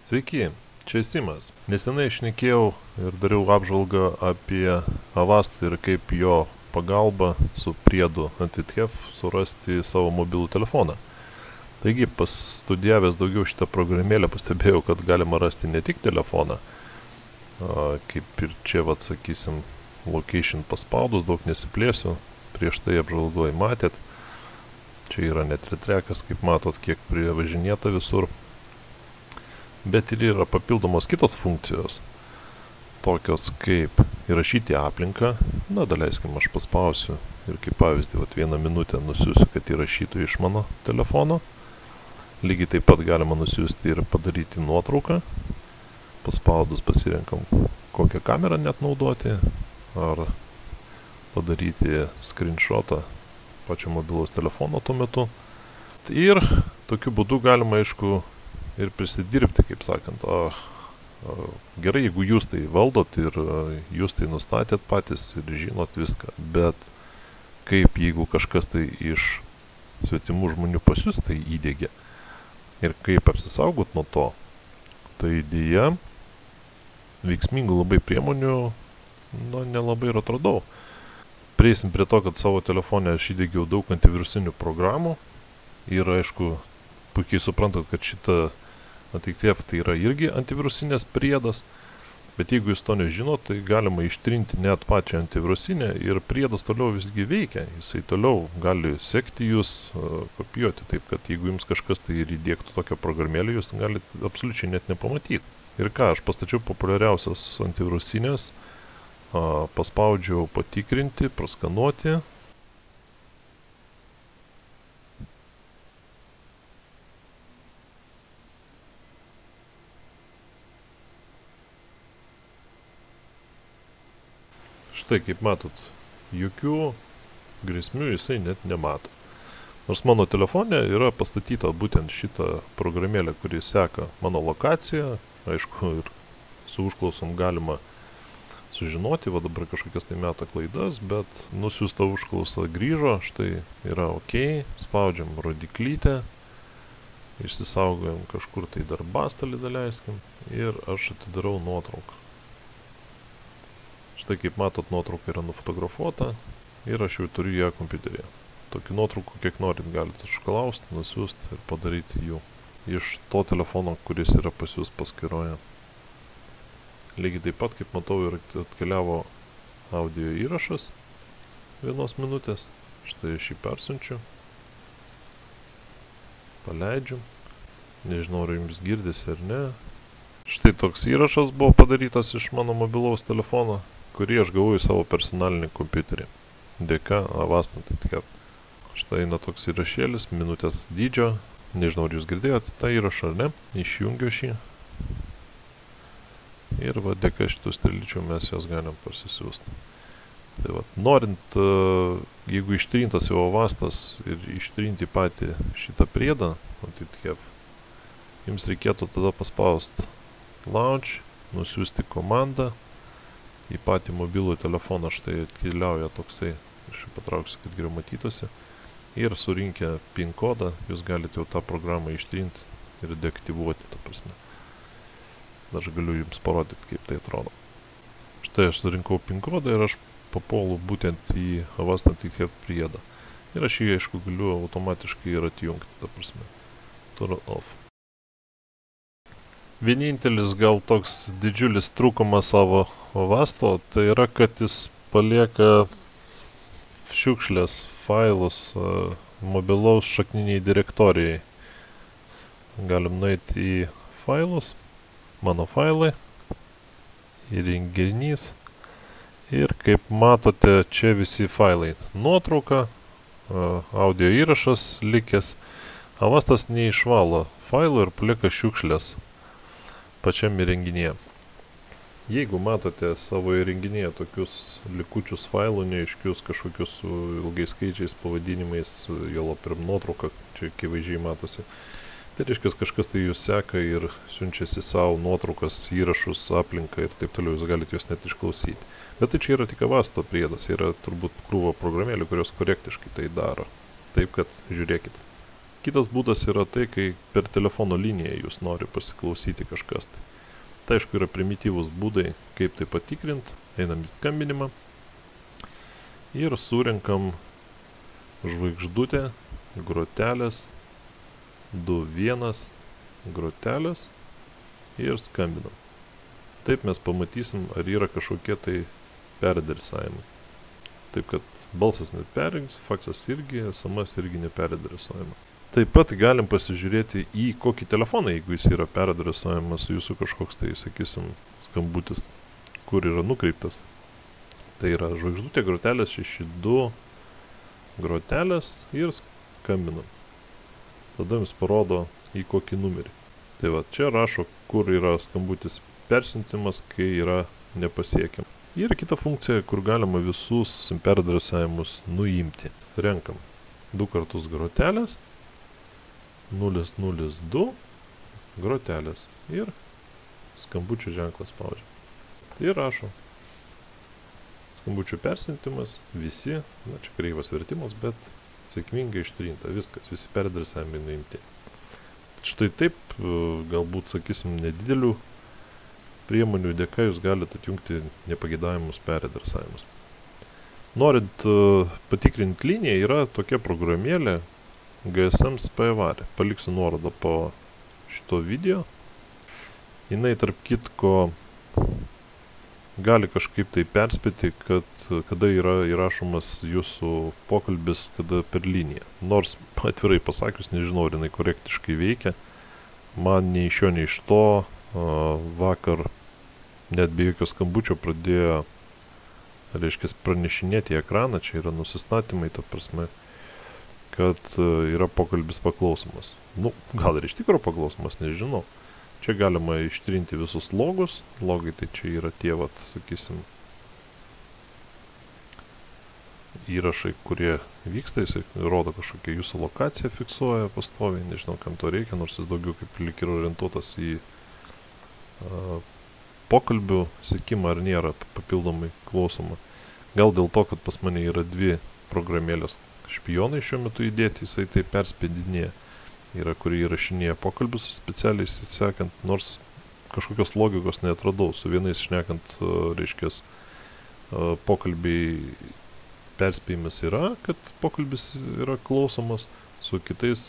Sveiki, čia Simas. Nesenai šnekėjau ir dariau apžvalgą apie Avastą ir kaip jo pagalba su priedu anti-theft surasti savo mobilų telefoną. Taigi, pastudijavęs daugiau šitą programėlę, pastebėjau, kad galima rasti ne tik telefoną, kaip ir čia, sakysim, location paspaudus, daug nesiplėsiu, prieš tai apžvalgoj matėt. Čia yra net retrekas, kaip matot, kiek privažinėta visur. Bet ir yra papildomos kitos funkcijos, tokios kaip įrašyti aplinką. Daleiskim, aš paspausiu ir kaip pavyzdį, vieną minutę nusiųsiu, kad įrašytų iš mano telefono. Lygiai taip pat galima nusiųsti ir padaryti nuotrauką. Paspaudus pasirenkam, kokią kamerą net naudoti, ar padaryti screenshotą pačio mobilaus telefono tuo metu. Ir tokiu būdu galima, aišku, ir prisidirbti, kaip sakant. Gerai, jeigu jūs tai valdot ir jūs tai nustatėt patys ir žinot viską, bet kaip jeigu kažkas tai iš svetimų žmonių pas jūs tai įdėgia ir kaip apsisaugot nuo to, tai dėja veiksmingų labai priemonių nelabai ir atradau. Prieisim prie to, kad savo telefone aš įdėgiau daug antivirusinių programų ir aišku, puikiai suprantat, kad šita anti-theft tai yra irgi antivirusinės priedas, bet jeigu jūs to nežinot, tai galima ištrinti net pačią antivirusinę ir priedas toliau visgi veikia. Jisai toliau gali sekti jūs, kopijuoti, taip kad jeigu jums kažkas tai ir įdiegtų tokią programėlę, jūs galite absoliučiai net nepamatyti. Ir ką, aš pastačiau populiariausias antivirusinės, paspaudžiau patikrinti, praskanuoti. Štai, kaip matot, jokių grėsmių jisai net nemato. Nors mano telefone yra pastatyta būtent šita programėlė, kuri seka mano lokaciją. Aišku, ir su užklausom galima sužinoti, dabar kažkokias tai meta klaidas, bet nusiųsta užklausa grįžo, štai yra OK, spaudžiam rodiklytę, išsisaugojam kažkur tai dar bastalį daleiskim ir aš atidarau nuotrauką. Štai kaip matot, nuotrauka yra nufotografuota ir aš jau turiu ją kompiuteryje. Tokių nuotraukų kiek norit galite užklausti, nusiųsti ir padaryti jų iš to telefono, kuris yra pas jūs paskyroje. Lygiai taip pat, kaip matau, ir atkeliavo audio įrašas 1 minutės. Štai aš jį persiunčiu. Paleidžiu. Nežinau, ar jums girdisi ar ne. Štai toks įrašas buvo padarytas iš mano mobilaus telefono, kurį aš gavau į savo personalinį kompiuterį. Dėka Avast anti-theft. Štai eina toks įrašėlis, minutės dydžio. Nežinau, ar jūs girdėjote tą įrašą ar ne. Išjungiu šį. Ir dėka šitų strelyčių mes jos galim parsisiųsti. Tai norint, jeigu ištrintas jau Avastas ir ištrinti patį šitą priedą, anti-theft, jums reikėtų tada paspausti launch, nusiųsti komandą į patį mobilų telefoną. Štai atkeliauja toksai, aš patrauksiu, kad geriau matytųsi. Ir surinkę PIN kodą, jūs galite jau tą programą ištrinti ir deaktyvuoti, ta prasme. Aš galiu jums parodyti, kaip tai atrodo. Štai aš surinkau PIN kodą ir aš papuolu būtent į Avast anti-theft priedą. Ir aš jį, aišku, galiu automatiškai ir atjungti, ta prasme. Turn off. Vienintelis gal toks didžiulis trūkumas savo Avasto, tai yra, kad jis palieka šiukšlės failus mobilaus šakniniai direktorijai. Galim nueiti į failus, mano failai, įrenginys ir kaip matote, čia visi failai. Nuotrauka, audio įrašas likęs. Avastas neišvalo failų ir palieka šiukšlės pačiam įrenginyje. Jeigu matote savo įrenginyje tokius likučius failų, neaiškius kažkokius su ilgais skaičiais, pavadinimais, juolab ir nuotrauka, čia akivaizdžiai matosi, tai reiškia, kažkas tai jūs seka ir siunčiasi savo nuotraukas, įrašus, aplinką ir taip toliau, jūs galite juos net išklausyti. Bet tai čia yra tik Avasto priedas, yra turbūt krūva programėlių, kurios korektiškai tai daro. Taip kad žiūrėkit. Kitas būdas yra tai, kai per telefono liniją jūs nori pasiklausyti kažkas. Tai aišku yra primityvūs būdai, kaip tai patikrinti. Einam į skambinimą ir surenkam žvaigždutę, grotelės, 2-1 grotelės ir skambinam. Taip mes pamatysim, ar yra kažkokie tai peradresavimai. Taip, kad balsas neperjungs, faksas irgi, SMS irgi neperadresuojama. Taip pat galim pasižiūrėti į kokį telefoną, jeigu jis yra peradresuojamas jūsų kažkoks tai, sakysim, skambutis, kur yra nukreiptas. Tai yra žvaigždutė, grotelės, 62 grotelės ir skambinam. Tada jums parodo į kokį numerį. Tai va, čia rašo, kur yra skambutis persiuntimas, kai yra nepasiekiam. Yra kita funkcija, kur galima visus peradresavimus nuimti. Renkam 2 kartus grotelės, 002 grotelės ir skambučių ženklas spaudžiam. Tai rašo skambučių persiuntimas, visi, na čia kreivas vertimas, bet sėkmingai ištrinta, viskas, visi peradresavimai nuimti. Štai taip, galbūt, sakysim, nedidelių priemonių dėka jūs galite atjungti nepageidavimus peradresavimus. Norint patikrinti liniją, yra tokia programėlė GSM Spyvarė. Paliksiu nuorodą po šito video. Jinai, tarp kitko, gali kažkaip tai perspėti, kada yra įrašomas jūsų pokalbis, kada per liniją. Nors, atvirai pasakius, nežinau, ar jinai korektiškai veikia. Man nei iš jo, nei iš to vakar net be jokio skambučio pradėjo, reiškia, pranešinėti į ekraną, čia yra nusistatymai, ta prasme, kad yra pokalbis paklausomas. Nu, gal ir iš tikro paklausomas, nežinau. Čia galima ištrinti visus logus. Logai tai čia yra tie, vat, sakysim, įrašai, kurie vyksta, jis rodo kažkokią jūsų lokaciją, fiksuoja pastoviai, nežinau, kam to reikia, nors jis daugiau kaip lyg ir orientuotas į pokalbių sekimą, ar nėra papildomai klausoma. Gal dėl to, kad pas mane yra 2 programėlės špionai šiuo metu įdėti, jisai tai perspėdinėja. Yra, kurie įrašinėja pokalbius specialiai sekant, nors kažkokios logikos neatradau. Su vienais šnekant, reiškės, pokalbiai perspėjimas yra, kad pokalbis yra klausomas, su kitais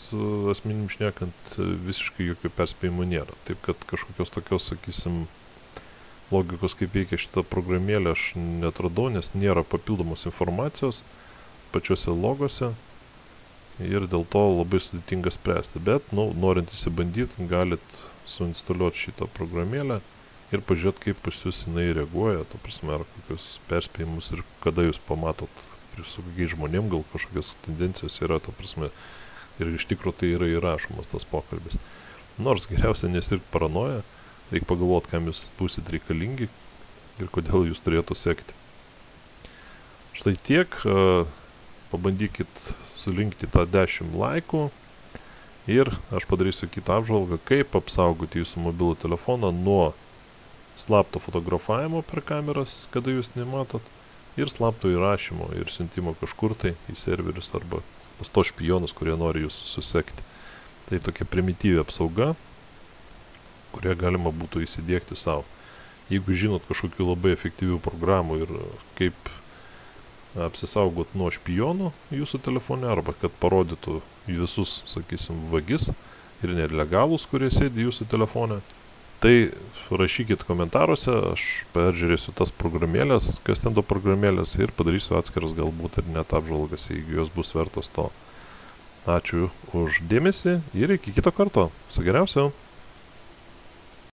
asmenim šnekant visiškai jokio perspėjimo nėra. Taip, kad kažkokios tokios, sakysim, logikos, kaip veikia šitą programėlę, aš neatradau, nes nėra papildomos informacijos pačiuose loguose. Ir dėl to labai sudėtinga spręsti. Bet, norint įsibandyti, galit suinstaliuoti šitą programėlę ir pažiūrėti, kaip pas jūs jinai reaguoja, ta prasme, ar kokius perspėjimus ir kada jūs pamatot, su kokiais žmonėm gal kažkokios tendencijos yra, ta prasme, ir iš tikrųjų tai yra įrašomas tas pokalbis. Nors geriausia nesirgt paranoja, reikia pagalvoti, kam jūs būsit reikalingi ir kodėl jūs turėtų sekti. Štai tiek, pabandykit surinkti tą 10 laikų ir aš padarysiu kitą apžvalgą, kaip apsaugoti jūsų mobilų telefoną nuo slapto fotografavimo per kameras, kada jūs nematot, ir slapto įrašymo ir siuntimo kažkur tai į serverius arba pas to špionus, kurie nori jūs susekti. Tai tokia primityvi apsauga, kurią galima būtų įsidiegti savo. Jeigu žinot kažkokių labai efektyvių programų ir kaip apsisaugot nuo špionų jūsų telefone, arba kad parodytų visus, sakysim, vagis ir nelegalus, kurie sėdi jūsų telefone, tai rašykit komentaruose, aš peržiūrėsiu tas programėlės, kas ten do programėlės ir padarysiu atskiras galbūt ir net apžvalgas, jeigu jos bus vertos to. Ačiū už dėmesį ir iki kito karto. Viso geriausio.